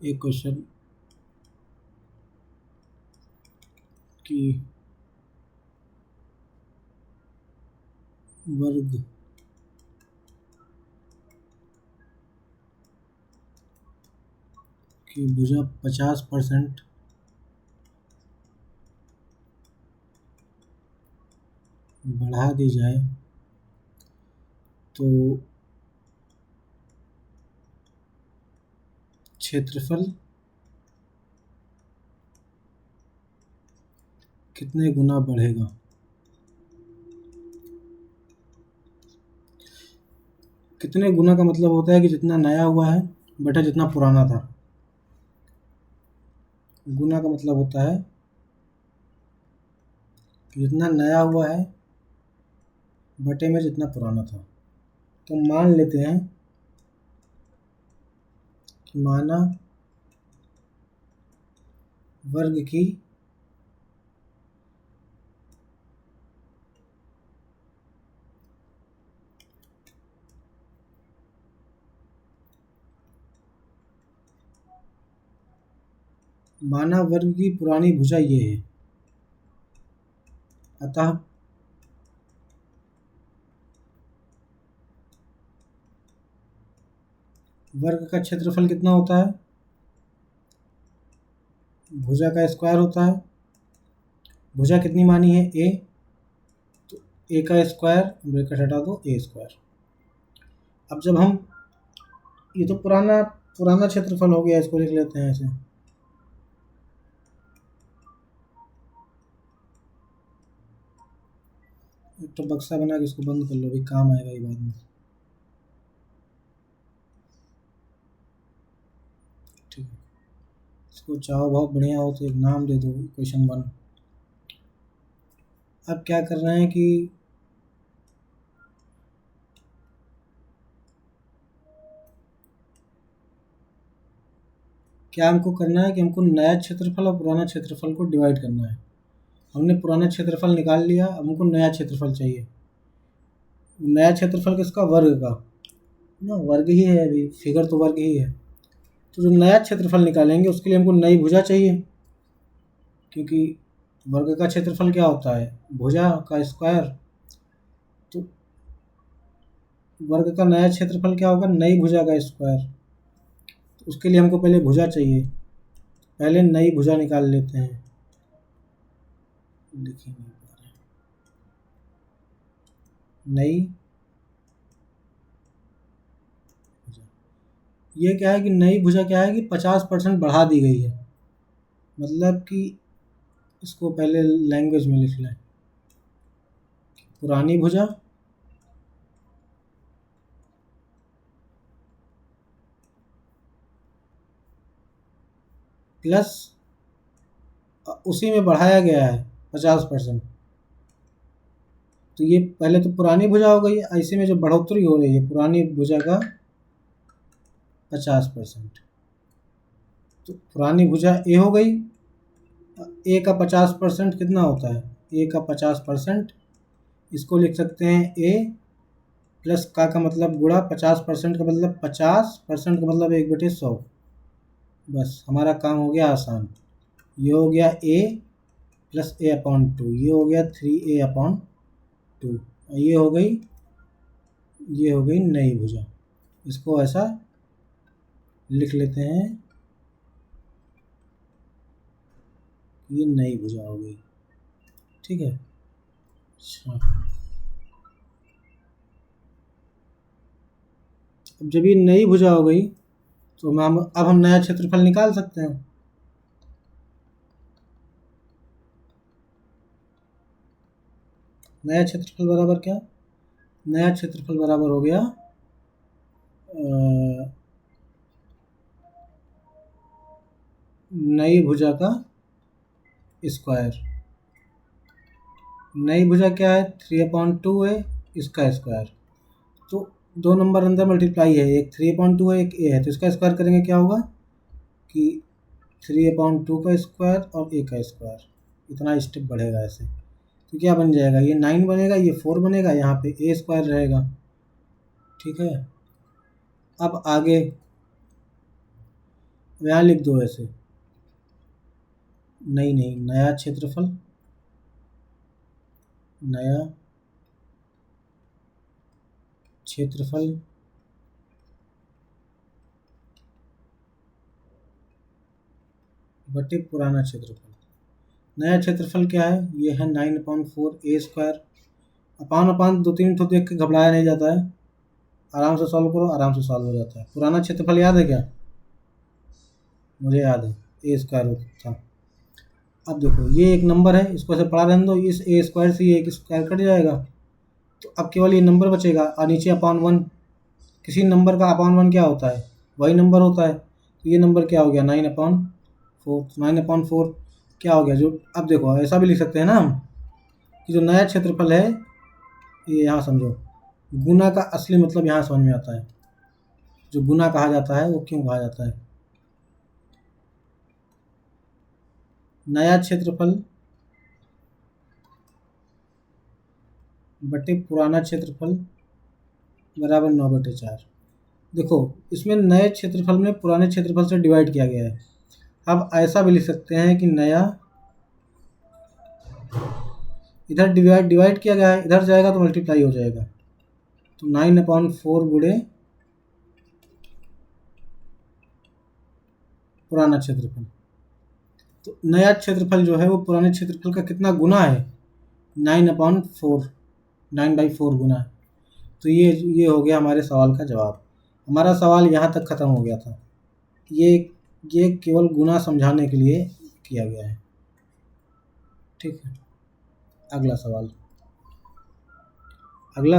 एक क्वेश्चन कि वर्ग की भुजा 50% बढ़ा दी जाए तो क्षेत्रफल कितने गुना बढ़ेगा। कितने गुना का मतलब होता है कि जितना नया हुआ है बटा जितना पुराना था। गुना का मतलब होता है कि जितना नया हुआ है बटे में जितना पुराना था। तो मान लेते हैं कि माना वर्ग की पुरानी भुजा ये है, अतः वर्ग का क्षेत्रफल कितना होता है, भुजा का स्क्वायर होता है। भुजा कितनी मानी है ए, तो ए का स्क्वायर ब्रैकेट हटा दो ए स्क्वायर। अब जब हम ये तो पुराना पुराना क्षेत्रफल हो गया, इसको लिख लेते हैं ऐसे। एक तो बक्सा बना के इसको बंद कर लो, भी काम आएगा ये बाद में। ठीक है, इसको चाहो बहुत बढ़िया हो तो एक नाम दे दो क्वेश्चन 1। अब क्या कर रहे हैं कि क्या हमको करना है कि हमको नया क्षेत्रफल और पुराना क्षेत्रफल को डिवाइड करना है। हमने पुराना क्षेत्रफल निकाल लिया, अब हमको नया क्षेत्रफल चाहिए। नया क्षेत्रफल किसका, वर्ग का ना, वर्ग ही है, अभी फिगर तो वर्ग ही है। तो जो नया क्षेत्रफल निकालेंगे उसके लिए हमको नई भुजा चाहिए, क्योंकि वर्ग का क्षेत्रफल क्या होता है, भुजा का स्क्वायर। तो वर्ग का नया क्षेत्रफल क्या होगा, नई भुजा का स्क्वायर। तो उसके लिए हमको पहले भुजा चाहिए, पहले नई भुजा निकाल लेते हैं। लिख ही नहीं पा रहे, नई भुजा। ये क्या है कि नई भुजा क्या है कि 50% बढ़ा दी गई है, मतलब कि इसको पहले लैंग्वेज में लिख लें। पुरानी भुजा प्लस उसी में बढ़ाया गया है 50%। तो ये पहले तो पुरानी भुजा हो गई, ऐसे में जो बढ़ोतरी हो रही है पुरानी भुजा का 50%। तो पुरानी भुजा ए हो गई। ए का 50% कितना होता है, ए का 50%, इसको लिख सकते हैं ए प्लस का मतलब गुणा 50% का मतलब 50% का मतलब 1/100। बस हमारा काम हो गया आसान। ये हो गया ए प्लस a/2, ये हो गया 3a/2। ये हो गई नई भुजा। इसको ऐसा लिख लेते हैं, ये नई भुजा हो गई। ठीक है, अच्छा। अब जब ये नई भुजा हो गई तो हम नया क्षेत्रफल निकाल सकते हैं। नया क्षेत्रफल बराबर क्या, नया क्षेत्रफल बराबर हो गया नई भुजा का स्क्वायर। नई भुजा क्या है, 3/2 है, इसका स्क्वायर। तो दो नंबर अंदर मल्टीप्लाई है, एक 3/2 है, एक ए है, तो इसका स्क्वायर करेंगे क्या होगा कि 3/2 का स्क्वायर और ए का स्क्वायर। इतना स्टेप बढ़ेगा ऐसे, तो क्या बन जाएगा, ये 9 बनेगा, ये 4 बनेगा, यहाँ पे ए स्क्वायर रहेगा। ठीक है, अब आगे यहाँ लिख दो ऐसे, नहीं नया क्षेत्रफल, नया क्षेत्रफल बटे पुराना क्षेत्रफल। नया क्षेत्रफल क्या है, ये है 9/4 a²। अपान 2-3 ठो देख के घबराया नहीं जाता है, आराम से सॉल्व करो, आराम से सॉल्व हो जाता है। पुराना क्षेत्रफल याद है क्या, मुझे याद है a² था। अब देखो ये एक नंबर है, इसको ऐसे पढ़ा रहने दो, इस a² से ये एक स्क्वायर कट जाएगा, तो अब केवल ये नंबर बचेगा, और नीचे अपान 1। किसी नंबर का अपान 1 क्या होता है, वही नंबर होता है। तो ये नंबर क्या हो गया, 9/4। 9/4 क्या हो गया जो, अब देखो ऐसा भी लिख सकते हैं ना हम, कि जो नया क्षेत्रफल है, ये यहाँ समझो, गुना का असली मतलब यहाँ समझ में आता है। जो गुना कहा जाता है वो क्यों कहा जाता है, नया क्षेत्रफल बटे पुराना क्षेत्रफल बराबर 9/4। देखो इसमें नए क्षेत्रफल में पुराने क्षेत्रफल से डिवाइड किया गया है। अब ऐसा भी लिख सकते हैं कि नया, इधर डिवाइड किया गया है, इधर जाएगा तो मल्टीप्लाई हो जाएगा, तो 9/4 गुणे पुराना क्षेत्रफल। तो नया क्षेत्रफल जो है वो पुराने क्षेत्रफल का कितना गुना है, 9/4, 9/4 गुना है। तो ये हो गया हमारे सवाल का जवाब। हमारा सवाल यहाँ तक ख़त्म हो गया था। ये केवल गुना समझाने के लिए किया गया है। ठीक है, अगला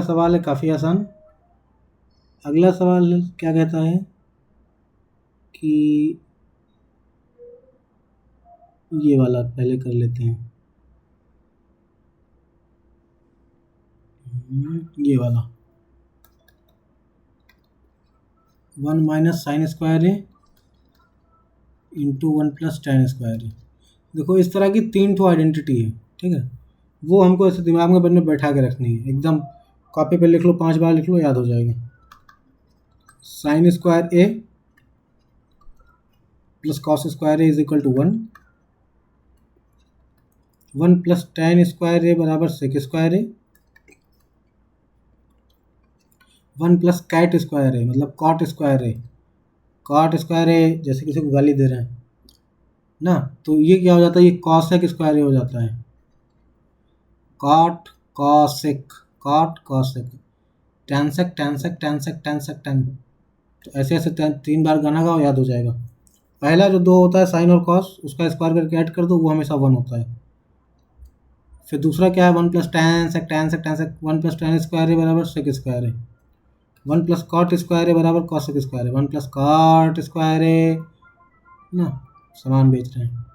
सवाल है काफ़ी आसान। अगला सवाल क्या कहता है कि ये वाला पहले कर लेते हैं, ये वाला 1 - sin² इंटू 1 + tan²। देखो इस तरह की 3 ठो आइडेंटिटी है, ठीक है, वो हमको ऐसे दिमाग में बैठा के रखनी है, एकदम कॉपी पे लिख लो, 5 बार लिख लो, याद हो जाएगा। sin² a plus cos² a is equal to 1, 1 + tan² a बराबर sec² a, 1 + cat² a मतलब cot² a। cot² a जैसे किसी को गाली दे रहे हैं ना, तो ये क्या हो जाता है, ये cosec² a हो जाता है। cot cosec tan तो ऐसे 3 बार गाना गाओ, याद हो जाएगा। पहला जो 2 होता है साइन और कॉस, उसका स्क्वायर करके ऐड कर दो, वो हमेशा 1 होता है। फिर दूसरा क्या है, 1 + tan sec 1 + tan² a बराबर sec² a, 1 + cot² a बराबर cosec² a, 1 + cot² a ना, सामान बेच रहे हैं।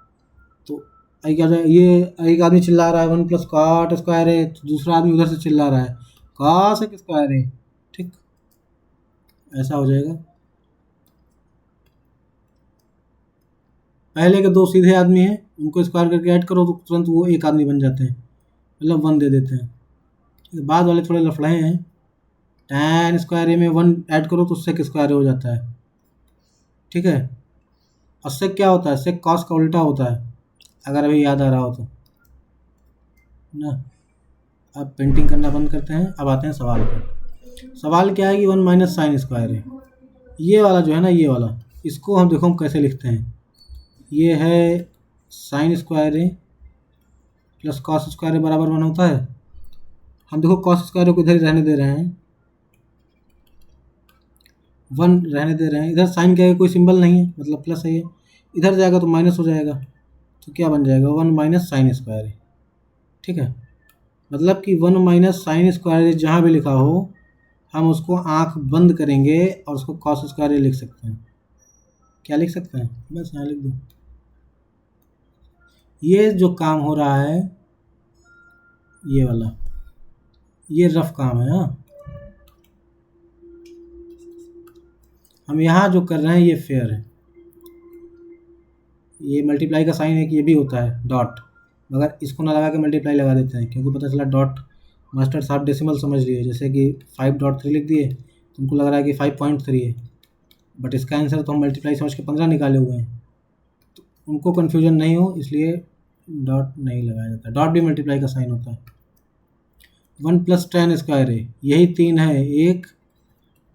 तो ये एक आदमी चिल्ला रहा है 1 + cot² a, तो दूसरा आदमी उधर से चिल्ला रहा है cosec² a। ठीक, ऐसा हो जाएगा। पहले के 2 सीधे आदमी हैं, उनको स्क्वायर करके ऐड करो तो तुरंत वो एक आदमी बन जाते हैं, मतलब 1 दे देते हैं। बाद वाले थोड़े लफड़े हैं, tan² a में 1 ऐड करो तो sec² a हो जाता है। ठीक है, और sec क्या होता है, sec cos का उल्टा होता है, अगर अभी याद आ रहा हो तो ना। अब पेंटिंग करना बंद करते हैं, अब आते हैं सवाल पर। सवाल क्या है कि 1 - sin² a, ये वाला जो है ना, ये वाला, इसको हम देखो हम कैसे लिखते हैं। ये है sin² a plus cos² a बराबर 1 होता है। हम देखो cos² a को इधर ही रहने दे रहे हैं, 1 रहने दे रहे हैं। इधर साइन के आगे कोई सिंबल नहीं है, मतलब प्लस है, ये इधर जाएगा तो माइनस हो जाएगा, तो क्या बन जाएगा 1 - sin² a। ठीक है, मतलब कि 1 - sin² a जहाँ भी लिखा हो, हम उसको आँख बंद करेंगे और उसको cos² a लिख सकते हैं। क्या लिख सकते हैं, बस यहाँ लिख दो। ये जो काम हो रहा है, ये वाला, ये रफ काम है। हाँ, हम यहाँ जो कर रहे हैं ये फेयर है। ये मल्टीप्लाई का साइन है कि ये भी होता है डॉट, मगर इसको ना लगा के मल्टीप्लाई लगा देते हैं, क्योंकि पता चला डॉट मास्टर साहब डेसिमल समझ लिए, जैसे कि 5.3 लिख दिए, तुमको लग रहा है कि 5.3 है, बट इसका आंसर तो हम मल्टीप्लाई समझ के 15 निकाले हुए हैं, तो उनको कन्फ्यूजन नहीं हो इसलिए डॉट नहीं लगाया जाता। डॉट भी मल्टीप्लाई का साइन होता है। 1 + tan स्क्वायर है, यही 3 है, 1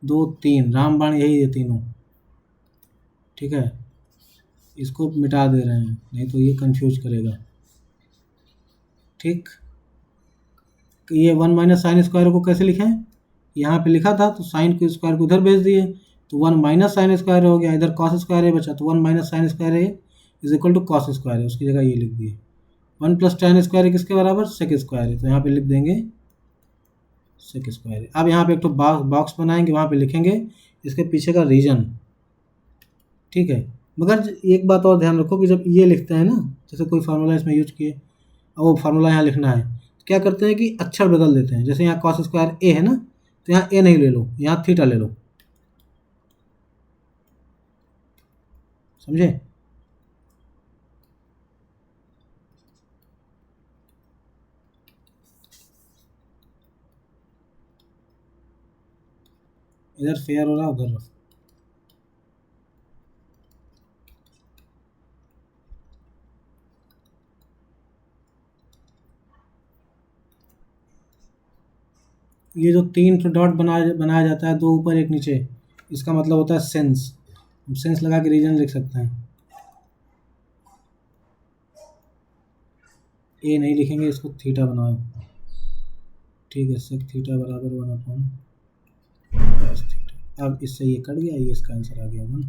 2 3, रामबाण यही है तीनों, ठीक है। इसको मिटा दे रहे हैं, नहीं तो ये कंफ्यूज करेगा, ठीक। ये 1 माइनस साइन स्क्वायर को कैसे लिखें, यहाँ पे लिखा था तो साइन के स्क्वायर को उधर भेज दिए, तो 1 माइनस साइन स्क्वायर हो गया, इधर कॉस स्क्वायर है बचा, तो 1 माइनस साइन स्क्वायर है is equal to cos square है, उसकी जगह ये लिख दिए। 1 + tan स्क्वायर है किसके बराबर, सेक स्क्वायर है, तो यहाँ पे लिख देंगे सेक स्क्वायर है। अब यहाँ पे एक तो बॉक्स बनाएंगे, वहाँ पे लिखेंगे इसके पीछे का रीजन, ठीक है। मगर एक बात और ध्यान रखो कि जब ये लिखते हैं ना, जैसे कोई फार्मूला इसमें यूज किए और वो फार्मूला यहाँ लिखना है, तो क्या करते हैं कि अक्षर बदल देते हैं। जैसे यहाँ कॉस स्क्वायर ए है ना, तो यहाँ ए नहीं ले लो, यहाँ थीटा ले लो, समझे। इधर फेयर हो रहा है, उधर रफ। ये जो 3 डॉट बनाया जाता है, 2 ऊपर 1 नीचे, इसका मतलब होता है सेंस। हम सेंस लगा के रीजन लिख सकते हैं। ए नहीं लिखेंगे, इसको थीटा बनाओ, ठीक है। सेक थीटा बराबर 1/cos थीटा। अब इससे ये कट गया, ये इसका आंसर आ गया 1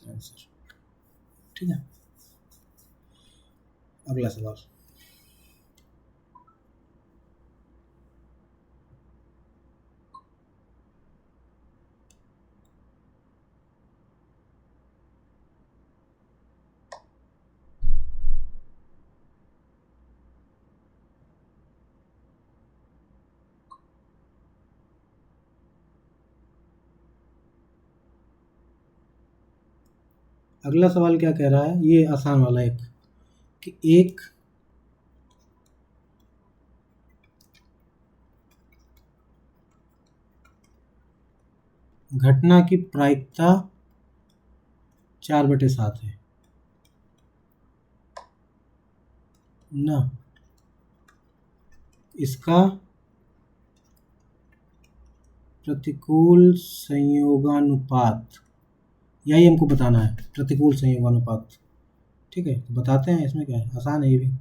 आंसर, ठीक है। अगला सवाल, अगला सवाल क्या कह रहा है, ये आसान वाला एक, कि एक घटना की प्रायिकता 4/7 है ना, इसका प्रतिकूल संयोगानुपात, यही हमको बताना है, प्रतिकूल संयोगानुपात, ठीक है। तो बताते हैं, इसमें क्या है, आसान है ये भी।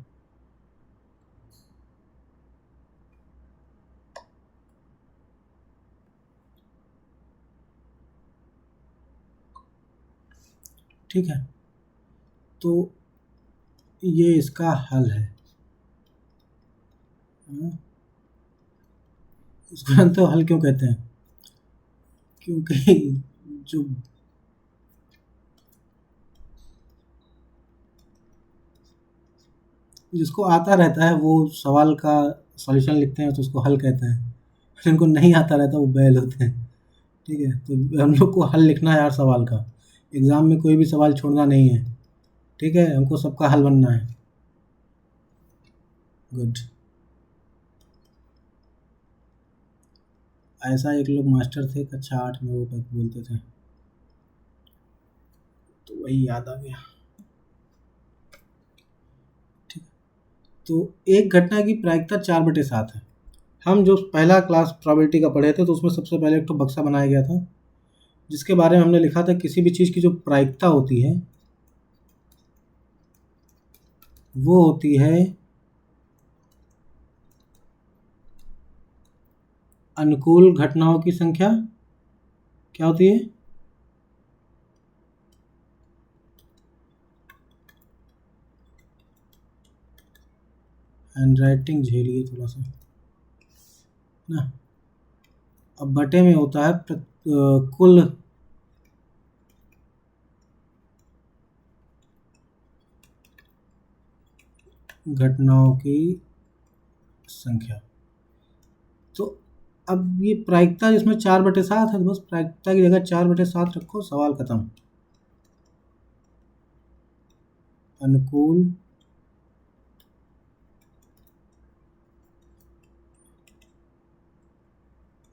ठीक है, तो ये इसका हल है। इसको तो हल क्यों कहते हैं, क्योंकि जो जिसको आता रहता है वो सवाल का सॉल्यूशन लिखते हैं तो उसको हल कहते हैं, जिनको नहीं आता रहता वो बैल होते हैं, ठीक है। तो हम लोग को हल लिखना है हर सवाल का, एग्ज़ाम में कोई भी सवाल छोड़ना नहीं है, ठीक है। हमको सबका हल बनना है। गुड। ऐसा एक लोग मास्टर थे कक्षा 8 में, वो बोलते थे, तो वही याद आ गया, ठीक। तो एक घटना की प्रायिकता 4/7 है। हम जो पहला क्लास प्रोबेबिलिटी का पढ़े थे, तो उसमें सबसे पहले एक तो बक्सा बनाया गया था, जिसके बारे में हमने लिखा था किसी भी चीज़ की जो प्रायिकता होती है वो होती है अनुकूल घटनाओं की संख्या, क्या होती है, हैंड राइटिंग झेलिए थोड़ा सा ना। अब बटे में होता है कुल घटनाओं की संख्या। तो अब ये प्रायिकता जिसमें 4/7 है, तो बस प्रायिकता की जगह 4/7 रखो, सवाल खत्म। अनुकूल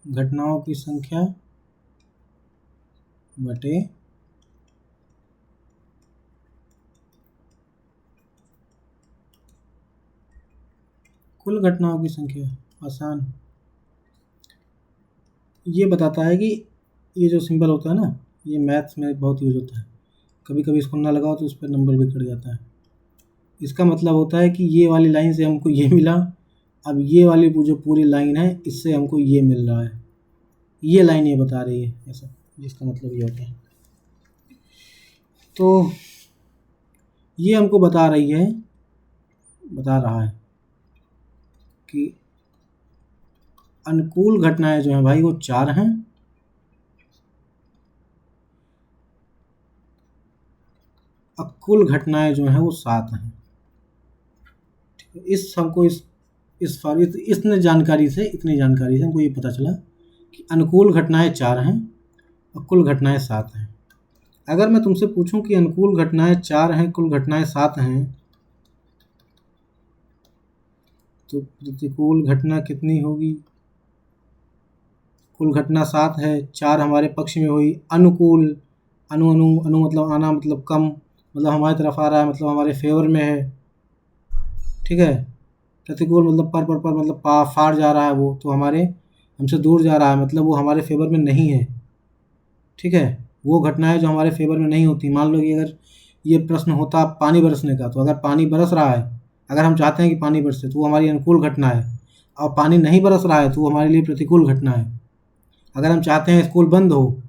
घटनाओं की संख्या बटे कुल घटनाओं की संख्या। आसान, ये बताता है कि ये जो सिंबल होता है ना, ये मैथ्स में बहुत यूज होता है। कभी कभी इसको ना लगाओ तो उस पर नंबर भी कट जाता है। इसका मतलब होता है कि ये वाली लाइन से हमको ये मिला, अब ये वाली जो पूरी लाइन है इससे हमको ये मिल रहा है, ये लाइन ये बता रही है ऐसा, जिसका मतलब ये होता है। तो ये हमको बता रहा है कि अनुकूल घटनाएं जो हैं भाई वो 4 हैं, और कुल घटनाएं जो हैं वो 7 हैं। इतनी जानकारी से हमको ये पता चला कि अनुकूल घटनाएं 4 हैं और कुल घटनाएं 7 हैं। अगर मैं तुमसे पूछूं कि अनुकूल घटनाएं 4 हैं, कुल घटनाएं 7 हैं, तो प्रतिकूल घटना कितनी होगी? कुल घटना 7 है, 4 हमारे पक्ष में हुई। अनुकूल, अनु अनु अनु मतलब आना, मतलब कम, मतलब हमारी तरफ आ रहा है, मतलब हमारे फेवर में है। ठीक है। प्रतिकूल मतलब पर मतलब फार जा रहा है वो, तो हमसे दूर जा रहा है, मतलब वो हमारे फेवर में नहीं है। ठीक है। वो घटनाएं जो हमारे फेवर में नहीं होती, मान लो कि अगर ये प्रश्न होता पानी बरसने का, तो अगर पानी बरस रहा है, अगर हम चाहते हैं कि पानी बरसे, तो वो हमारी अनुकूल घटना है, और पानी नहीं बरस रहा है तो वो हमारे लिए प्रतिकूल घटना है। अगर हम चाहते हैं स्कूल बंद हो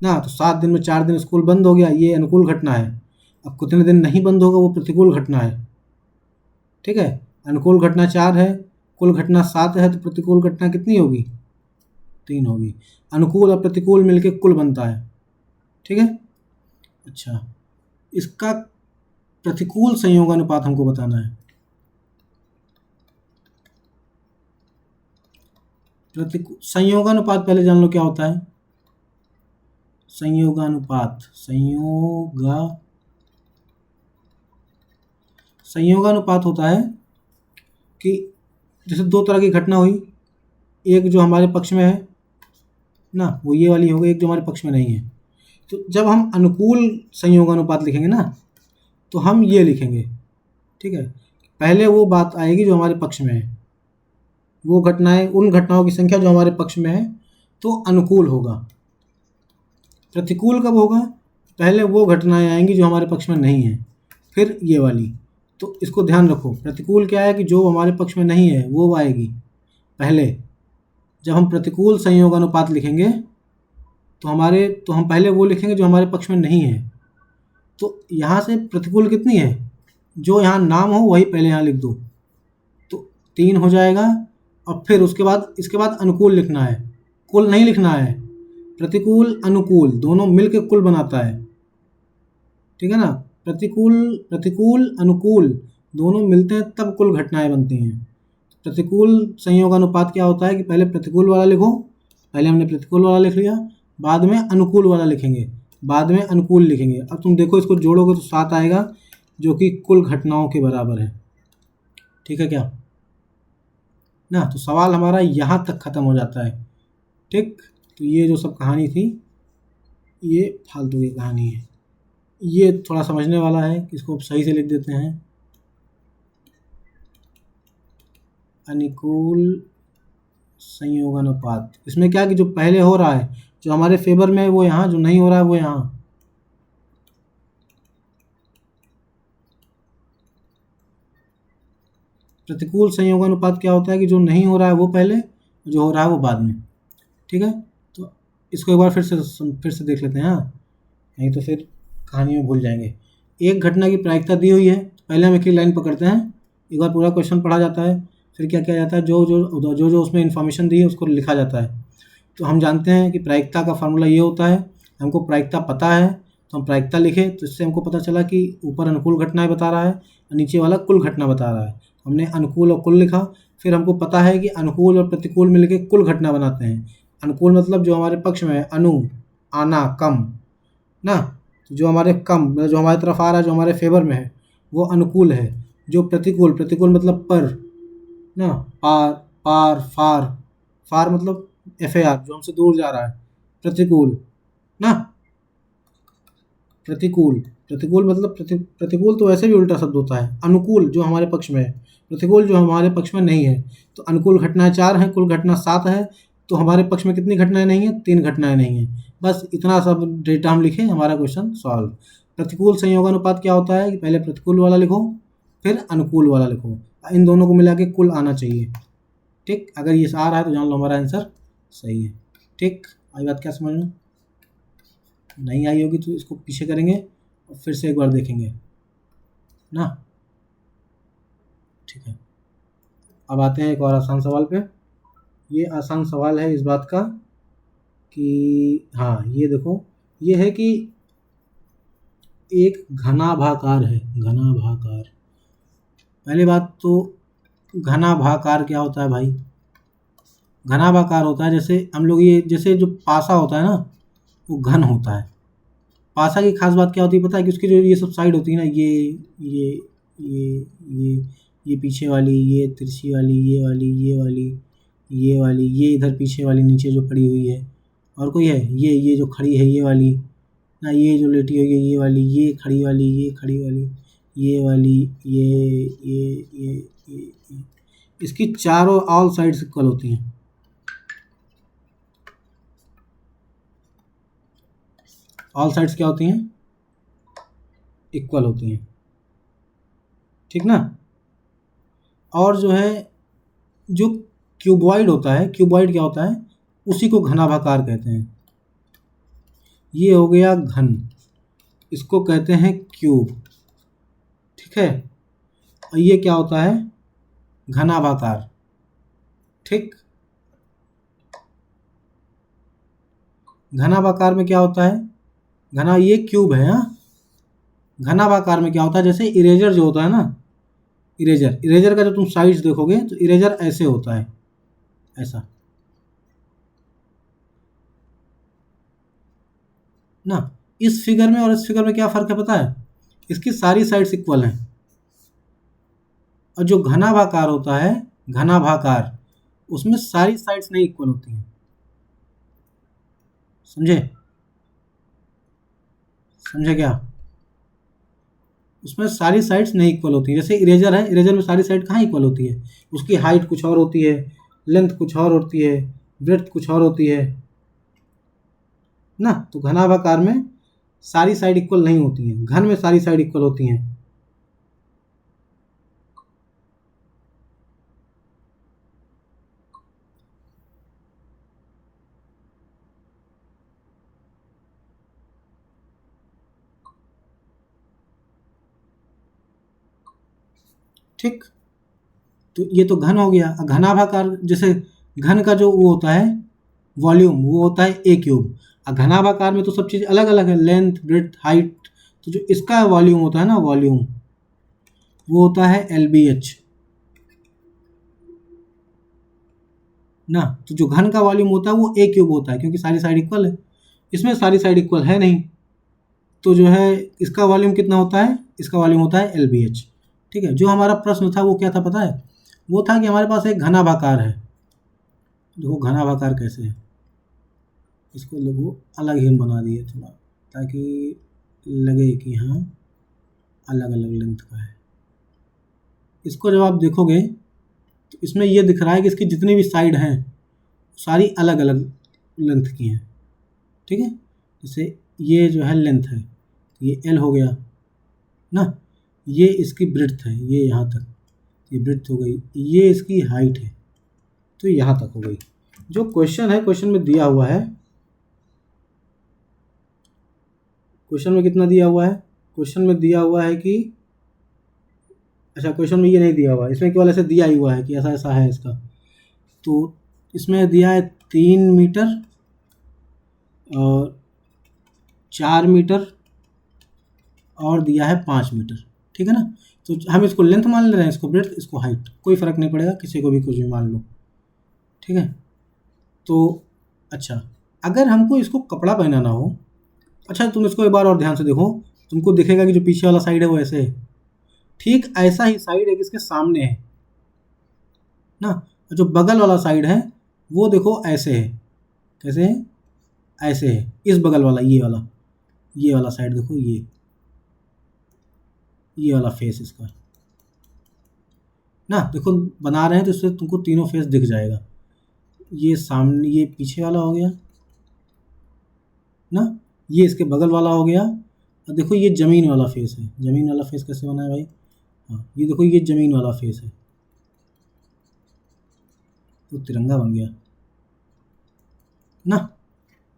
ना, तो 7 दिन में 4 दिन स्कूल बंद हो गया, ये अनुकूल घटना है। अब कितने दिन नहीं बंद होगा, वो प्रतिकूल घटना है। ठीक है। अनुकूल घटना 4 है, कुल घटना 7 है, तो प्रतिकूल घटना कितनी होगी? 3 होगी। अनुकूल और प्रतिकूल मिलके कुल बनता है। ठीक है। अच्छा, इसका प्रतिकूल संयोगानुपात हमको बताना है। संयोगानुपात पहले जान लो क्या होता है। संयोगानुपात होता है कि जैसे 2 तरह की घटना हुई, एक जो हमारे पक्ष में है ना, वो ये वाली हो गई, एक जो हमारे पक्ष में नहीं है। तो जब हम अनुकूल संयोगानुपात लिखेंगे ना, तो हम ये लिखेंगे। ठीक है। पहले वो बात आएगी जो हमारे पक्ष में है, वो घटनाएं, उन घटनाओं की संख्या जो हमारे पक्ष में है, तो अनुकूल होगा। प्रतिकूल कब होगा? पहले वो घटनाएं आएंगी जो हमारे पक्ष में नहीं है, फिर ये वाली। तो इसको ध्यान रखो, प्रतिकूल क्या है कि जो हमारे पक्ष में नहीं है वो आएगी पहले। जब हम प्रतिकूल संयोगानुपात लिखेंगे तो हम पहले वो लिखेंगे जो हमारे पक्ष में नहीं है। तो यहाँ से प्रतिकूल कितनी है, जो यहाँ नाम हो वही पहले यहाँ लिख दो, तो 3 हो जाएगा। और फिर इसके बाद अनुकूल लिखना है, कुल नहीं लिखना है। प्रतिकूल अनुकूल दोनों मिलके कुल बनाता है। ठीक है ना। प्रतिकूल अनुकूल दोनों मिलते हैं तब कुल घटनाएं बनती हैं। प्रतिकूल संयोगानुपात क्या होता है कि पहले प्रतिकूल वाला लिखो, पहले हमने प्रतिकूल वाला लिख लिया, बाद में अनुकूल वाला लिखेंगे, बाद में अनुकूल लिखेंगे। अब तुम देखो, इसको जोड़ोगे तो 7 आएगा, जो कि कुल घटनाओं के बराबर है। ठीक है क्या ना। तो सवाल हमारा यहाँ तक ख़त्म हो जाता है। ठीक। तो ये जो सब कहानी थी, ये फालतू की कहानी है। ये थोड़ा समझने वाला है कि इसको सही से लिख देते हैं। अनुकूल संयोगानुपात, इसमें क्या कि जो पहले हो रहा है, जो हमारे फेवर में है वो यहाँ, जो नहीं हो रहा है वो यहाँ। प्रतिकूल संयोगानुपात क्या होता है कि जो नहीं हो रहा है वो पहले, जो हो रहा है वो बाद में। ठीक है। तो इसको एक बार फिर से देख लेते हैं, हाँ, नहीं तो फिर कहानी में भूल जाएंगे। एक घटना की प्रायिकता दी हुई है, पहले हम एक ही लाइन पकड़ते हैं, एक बार पूरा क्वेश्चन पढ़ा जाता है, फिर क्या किया जाता है, जो उसमें इन्फॉर्मेशन दी है उसको लिखा जाता है। तो हम जानते हैं कि प्रायिकता का फार्मूला ये होता है, हमको प्रायिकता पता है तो हम प्रायिकता लिखे, तो इससे हमको पता चला कि ऊपर अनुकूल घटनाएं बता रहा है और नीचे वाला कुल घटना बता रहा है। हमने अनुकूल और कुल लिखा, फिर हमको पता है कि अनुकूल और प्रतिकूल मिलकर कुल घटना बनाते हैं। अनुकूल मतलब जो हमारे पक्ष में है, अनु, आना, कम ना, तो जो हमारे कम, जो हमारी तरफ आ रहा है, जो हमारे फेवर में है, वो अनुकूल है। जो प्रतिकूल मतलब पर ना, फार मतलब FAR, जो हमसे दूर जा रहा है, प्रतिकूल ना। प्रतिकूल, प्रतिकूल मतलब प्रतिकूल तो वैसे भी उल्टा शब्द होता है। अनुकूल जो हमारे पक्ष में है, प्रतिकूल जो हमारे पक्ष में नहीं है। तो अनुकूल घटनाएं 4 हैं, कुल घटना 7 है। तो हमारे पक्ष में कितनी घटनाएं नहीं है? 3 घटनाएं नहीं है। बस इतना सब डेटा हम लिखें, हमारा क्वेश्चन सॉल्व। प्रतिकूल संयोगानुपात क्या होता है कि पहले प्रतिकूल वाला लिखो फिर अनुकूल वाला लिखो, इन दोनों को मिला के कुल आना चाहिए। ठीक, अगर ये आ रहा है तो जान लो हमारा आंसर सही है। ठीक, आई बात क्या समझ में? नहीं आई होगी तो इसको पीछे करेंगे और फिर से एक बार देखेंगे ना। ठीक है, अब आते हैं एक और आसान सवाल पे। ये आसान सवाल है इस बात का कि हाँ, ये देखो, ये है कि एक घनाभाकार है, घनाभाकार। पहली बात तो घनाभाकार क्या होता है भाई? घनाभाकार होता है जैसे हम लोग ये, जैसे जो पासा होता है ना वो घन होता है। पासा की खास बात क्या होती है पता है? कि उसकी जो ये सब साइड होती है ना, ये ये ये पीछे वाली, ये तिरछी वाली, ये वाली, ये वाली, ये वाली, ये इधर पीछे वाली नीचे जो पड़ी हुई है, और कोई है ये जो खड़ी है ये वाली ना, ये जो लेटी हुई है ये वाली, ये खड़ी वाली, ये खड़ी वाली, ये वाली, ये इसकी चारों ऑल साइड्स इक्वल होती हैं। ऑल साइड्स क्या होती हैं? इक्वल होती हैं। ठीक ना। और जो है जो क्यूबॉइड होता है, क्यूबॉइड क्या होता है? उसी को घनाभाकार कहते हैं। ये हो गया घन, इसको कहते हैं क्यूब। ठीक है, और ये क्या होता है? घनाभाकार। ठीक, घनाभाकार में क्या होता है? घना, ये क्यूब है। हाँ, घनाभाकार में क्या होता है? जैसे इरेजर जो होता है ना, इरेजर का जब तुम साइड्स देखोगे तो इरेजर ऐसे होता है, ऐसा ना। इस फिगर में और इस फिगर में क्या फ़र्क है पता है? इसकी सारी साइड्स इक्वल हैं, और जो घनाभाकार होता है, घनाभाकार, उसमें सारी साइड्स नहीं इक्वल होती हैं। समझे? समझे क्या? उसमें सारी साइड्स नहीं इक्वल होती हैं। जैसे इरेजर है, इरेजर में सारी साइड कहाँ इक्वल होती है? उसकी हाइट कुछ और होती है, लेंथ कुछ और होती है, ब्रेड्थ कुछ और होती है ना। तो घनाभाकार में सारी साइड इक्वल नहीं होती हैं, घन में सारी साइड इक्वल होती हैं। ठीक, तो ये तो घन हो गया। घनाभाकार, जैसे घन का जो वो होता है वॉल्यूम, वो होता है ए क्यूब। घनाभाकार में तो सब चीज़ अलग अलग है, लेंथ, ब्रेड्थ, हाइट। तो जो इसका वॉल्यूम होता है ना, वॉल्यूम, वो होता है LBH ना। तो जो घन का वॉल्यूम होता है वो ए क्यूब होता है, क्योंकि सारी साइड इक्वल है। इसमें सारी साइड इक्वल है नहीं, तो जो है इसका वॉल्यूम कितना होता है? इसका वॉल्यूम होता है LBH। ठीक है, जो हमारा प्रश्न था वो क्या था पता है? वो था कि हमारे पास एक घनाभाकार है। देखो घनाभाकार कैसे है, इसको लोगों अलग ही बना दिए थोड़ा, ताकि लगे कि हाँ अलग अलग लेंथ का है। इसको जब आप देखोगे तो इसमें ये दिख रहा है कि इसकी जितनी भी साइड हैं सारी अलग अलग लेंथ की हैं। ठीक है, जैसे ये जो है लेंथ है, ये L हो गया ना, ये इसकी ब्रेड्थ है, ये यहाँ तक, ये ब्रेड्थ हो गई, ये इसकी हाइट है, तो यहाँ तक हो गई। जो क्वेश्चन है, क्वेश्चन में दिया हुआ है, क्वेश्चन में कितना दिया हुआ है? क्वेश्चन में दिया हुआ है कि, अच्छा क्वेश्चन में ये नहीं दिया हुआ है, इसमें केवल ऐसे दिया ही हुआ है कि ऐसा ऐसा है इसका। तो इसमें दिया है 3 मीटर और 4 मीटर और दिया है 5 मीटर। ठीक है ना, तो हम इसको लेंथ मान ले रहे हैं, इसको ब्रेड्थ, इसको हाइट, कोई फ़र्क नहीं पड़ेगा, किसी को भी कुछ भी मान लो। ठीक है, तो अच्छा, अगर हमको इसको कपड़ा पहनाना हो, अच्छा तुम इसको एक बार और ध्यान से देखो, तुमको दिखेगा कि जो पीछे वाला साइड है वो ऐसे है। ठीक ऐसा ही साइड है कि इसके सामने है ना, और जो बगल वाला साइड है वो देखो ऐसे है। कैसे है? ऐसे है। इस बगल वाला, ये वाला, ये वाला साइड देखो, ये वाला फेस इसका ना, देखो बना रहे हैं तो इससे तुमको तीनों फेस दिख जाएगा। ये सामने, ये पीछे वाला हो गया ना, ये इसके बगल वाला हो गया, और देखो ये ज़मीन वाला फेस है। ज़मीन वाला फेस कैसे बना है भाई? हाँ, ये देखो ये ज़मीन वाला फेस है, तो तिरंगा बन गया ना।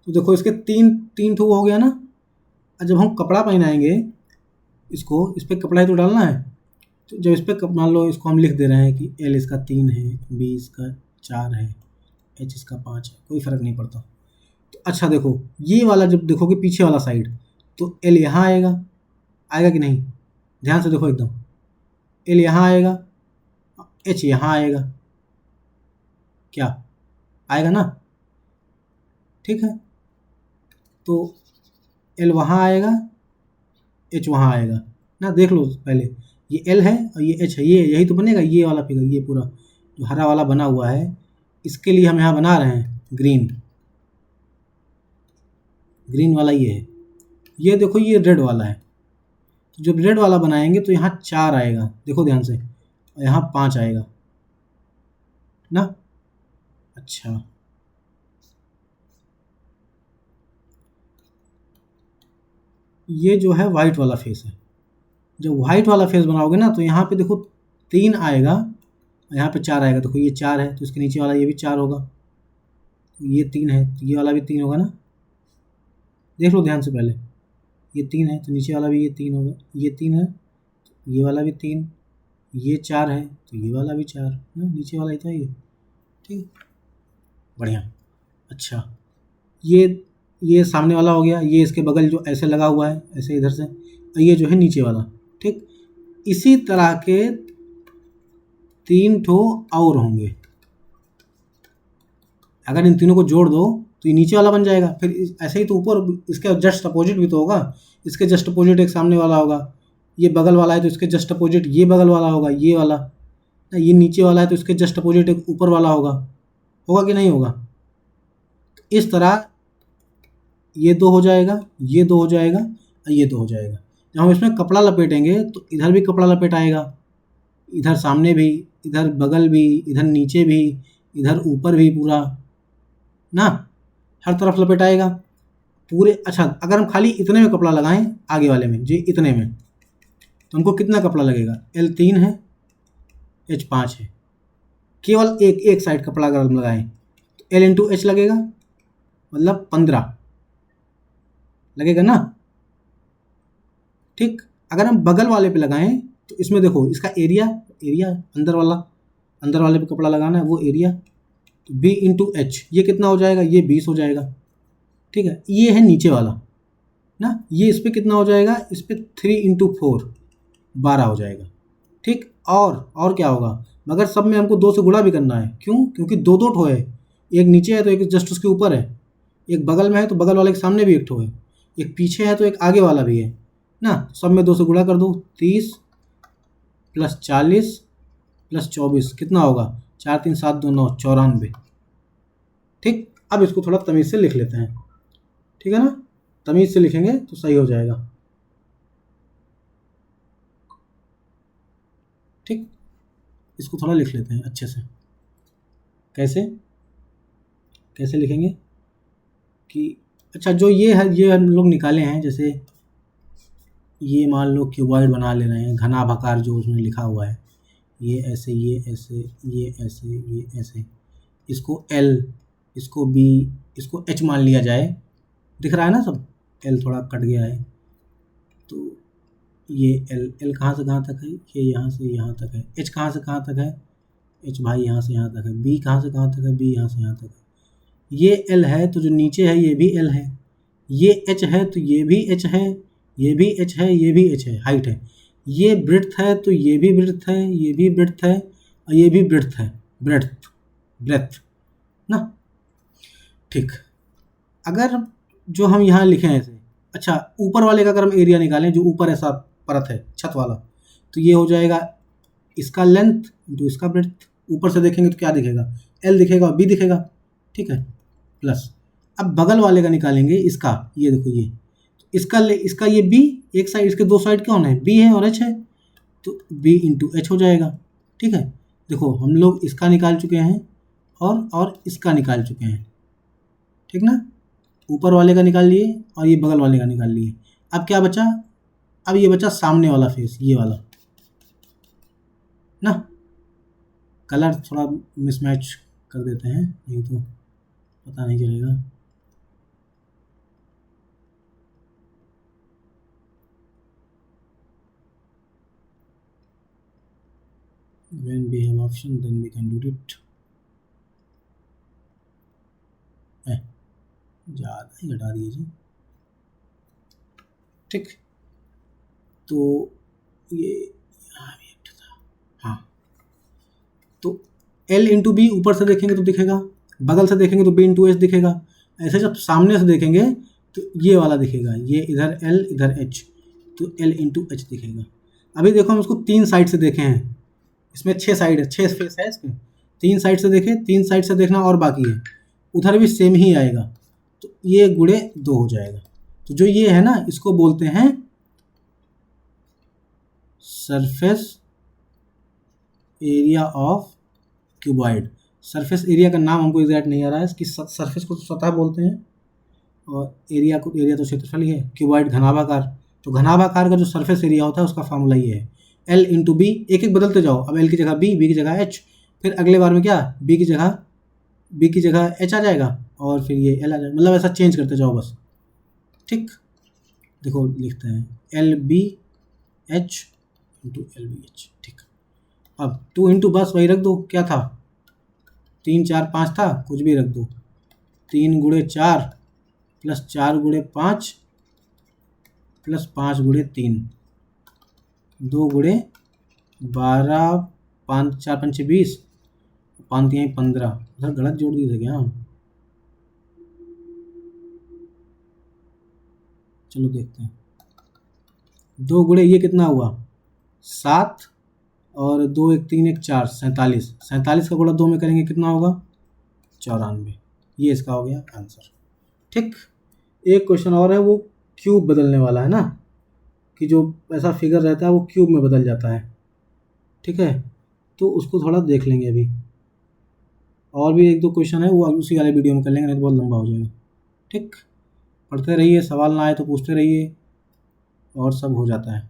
तो देखो इसके तीन तीन ठो हो गया ना। और जब हम कपड़ा पहनाएंगे इसको, इस पर कपड़ा ही तो डालना है, तो जब इस पर मान लो इसको हम लिख दे रहे हैं कि एल इसका 3 है, बी इसका 4 है, एच इसका 5 है, कोई फ़र्क नहीं पड़ता। तो अच्छा देखो, ये वाला जब देखोगे पीछे वाला साइड, तो एल यहाँ आएगा, आएगा कि नहीं? ध्यान से देखो एकदम, एल यहाँ आएगा, एच यहाँ आएगा, क्या आएगा ना? ठीक है, तो एल वहाँ आएगा, एच वहाँ आएगा ना। देख लो पहले, ये एल है और ये एच है, ये यही तो बनेगा ये वाला फिगर। ये पूरा जो हरा वाला बना हुआ है, इसके लिए हम यहाँ बना रहे हैं ग्रीन वाला ये है। ये देखो ये रेड वाला है, जब रेड वाला बनाएंगे तो यहाँ 4 आएगा, देखो ध्यान से, और यहाँ 5 आएगा ना। अच्छा, ये जो है वाइट वाला फेस है। जब वाइट वाला फेस बनाओगे ना, तो यहाँ पे देखो 3 आएगा और यहाँ पे 4 आएगा। देखो ये 4 है तो इसके नीचे वाला ये भी 4 होगा, ये 3 है तो ये वाला भी 3 होगा ना। देख लो ध्यान से पहले, ये 3 है तो नीचे वाला भी ये 3 होगा, ये 3 है तो ये वाला भी 3, ये 4 है तो ये वाला भी 4 ना, नीचे वाला ही था ये। ठीक, बढ़िया। अच्छा, ये सामने वाला हो गया, ये इसके बगल जो ऐसे लगा हुआ है ऐसे इधर से, और ये जो है नीचे वाला। ठीक, इसी तरह के 3 ठो और होंगे। अगर इन तीनों को जोड़ दो तो ये नीचे वाला बन जाएगा। फिर ऐसे ही तो ऊपर इसके जस्ट अपोजिट भी तो होगा, इसके जस्ट अपोजिट एक सामने वाला होगा, ये बगल वाला है तो इसके जस्ट अपोजिट ये बगल वाला होगा, ये वाला। ये नीचे वाला है तो इसके जस्ट अपोजिट एक ऊपर वाला होगा, होगा कि नहीं होगा? इस तरह ये 2 हो जाएगा, ये 2 हो जाएगा और ये 2 हो जाएगा। जब हम इसमें कपड़ा लपेटेंगे तो इधर भी कपड़ा लपेट आएगा, इधर सामने भी, इधर बगल भी, इधर नीचे भी, इधर ऊपर भी, पूरा ना, हर तरफ लपेटाएगा पूरे। अच्छा, अगर हम खाली इतने में कपड़ा लगाएं, आगे वाले में, जी इतने में, तो हमको कितना कपड़ा लगेगा? एल 3 है, एच 5 है, केवल एक साइड कपड़ा अगर हम लगाएं तो एल इंटू एच लगेगा, मतलब 15 लगेगा ना। ठीक, अगर हम बगल वाले पे लगाएं तो इसमें देखो, इसका एरिया अंदर वाले पे कपड़ा लगाना है, वो एरिया, तो बी इंटू एच, ये कितना हो जाएगा? ये 20 हो जाएगा। ठीक है, ये है नीचे वाला ना, ये इस पर कितना हो जाएगा? इस पर 3 इंटू 4 12 हो जाएगा। ठीक, और क्या होगा? मगर सब में हमको 2 से गुणा भी करना है। क्यों? क्योंकि 2 ठो है, एक नीचे है तो एक जस्ट उसके ऊपर है, एक बगल में है तो बगल वाले के सामने भी एक ठो है, एक पीछे है तो एक आगे वाला भी है ना। सब में 2 से गुणा कर दो, 30 + 40 + 24 कितना होगा? 4 3 7 2 9 94। ठीक, अब इसको थोड़ा तमीज़ से लिख लेते हैं, ठीक है ना। तमीज़ से लिखेंगे तो सही हो जाएगा। ठीक, इसको थोड़ा लिख लेते हैं अच्छे से। कैसे लिखेंगे कि, अच्छा जो ये है, ये हम लोग निकाले हैं, जैसे ये मान लो क्यूबॉइड बना ले रहे हैं, घनाभाकार जो उसमें लिखा हुआ है, ये ऐसे, ये ऐसे, ये ऐसे, ये ऐसे, इसको एल, इसको बी, इसको एच मान लिया जाए। दिख रहा है ना सब? एल थोड़ा कट गया है, तो ये एल कहाँ से कहाँ तक है? ये यहाँ से यहाँ तक है। एच कहाँ से कहाँ तक है? एच भाई यहाँ से यहाँ तक है। बी कहाँ से कहाँ तक है? बी यहाँ से यहाँ तक है। ये एल है तो जो नीचे है ये भी एल है, ये एच है तो ये भी एच है, ये भी एच है, ये भी एच है, हाइट है। ये ब्रेड्थ है तो ये भी ब्रेड्थ है, ये भी ब्रेड्थ है, और ये भी ब्रेड्थ है, ब्रेड्थ ना। ठीक, अगर जो हम यहाँ लिखें ऐसे, अच्छा ऊपर वाले का अगर हम एरिया निकालें, जो ऊपर ऐसा परत है छत वाला, तो ये हो जाएगा इसका लेंथ इंटू इसका ब्रेड्थ। ऊपर से देखेंगे तो क्या दिखेगा? एल दिखेगा और बी दिखेगा। ठीक है, प्लस अब बगल वाले का निकालेंगे, इसका, ये देखो, ये इसका ये b, एक साइड, इसके दो साइड कौन है, b है और h है, तो b इंटू एच हो जाएगा। ठीक है, देखो हम लोग इसका निकाल चुके हैं और इसका निकाल चुके हैं, ठीक ना, ऊपर वाले का निकाल लिए और ये बगल वाले का निकाल लिए। अब क्या बचा, अब ये बचा सामने वाला फेस, ये वाला ना। कलर थोड़ा मिसमैच कर देते हैं, नहीं तो पता नहीं चलेगा। When we have option then we can do it. ज़्यादा ही घटा दिए जी। ठीक, तो ये यहाँ भी एक था, हाँ, तो L इंटू बी ऊपर से देखेंगे तो दिखेगा, बगल से देखेंगे तो B इंटू एच दिखेगा। ऐसे जब सामने से देखेंगे तो ये वाला दिखेगा, ये इधर L इधर H, तो L इंटू एच दिखेगा। अभी देखो हम इसको तीन साइड से देखे हैं, इसमें 6 साइड है, 6 फेस है इसके, 3 साइड से देखे, 3 साइड से देखना और बाकी है, उधर भी सेम ही आएगा, तो ये गुणे 2 हो जाएगा। तो जो ये है ना, इसको बोलते हैं surface area of cuboid. Surface area का नाम हमको एग्जैक्ट नहीं आ रहा है, इसकी सरफेस को सतह बोलते हैं और एरिया तो क्षेत्रफल ही है। क्यूबॉइड घनाभाकार, तो घनाभाकार का जो सरफेस एरिया होता है उसका फार्मूला ये है, L इंटू बी, एक एक बदलते जाओ, अब L की जगह B, B की जगह H, फिर अगले बार में क्या B की जगह H आ जाएगा और फिर ये L आ जाएगा, मतलब ऐसा चेंज करते जाओ बस। ठीक, देखो लिखते हैं LB H into LB H। ठीक, अब 2 इंटू बस वही रख दो, क्या था 3 4 5 था, कुछ भी रख दो, 3 गुणे 4 प्लस 4 गुणे 5 प्लस 5 गुणे 3, 2 गुणे 12, 5 4 5 20, 5 3 15, उधर गलत जोड़ दिए थे क्या, चलो देखते हैं। 2 गुणे ये कितना हुआ 7 और 2 1 3 1 4, 47, 47 का गुणा 2 में करेंगे कितना होगा 94, ये इसका हो गया आंसर। ठीक, एक क्वेश्चन और है, वो क्यूब बदलने वाला है ना, कि जो ऐसा फिगर रहता है वो क्यूब में बदल जाता है। ठीक है, तो उसको थोड़ा देख लेंगे अभी, और भी 1 2 क्वेश्चन है, वो उसी वाले वीडियो में कर लेंगे, नहीं तो बहुत लंबा हो जाएगा। ठीक, पढ़ते रहिए, सवाल ना आए तो पूछते रहिए और सब हो जाता है।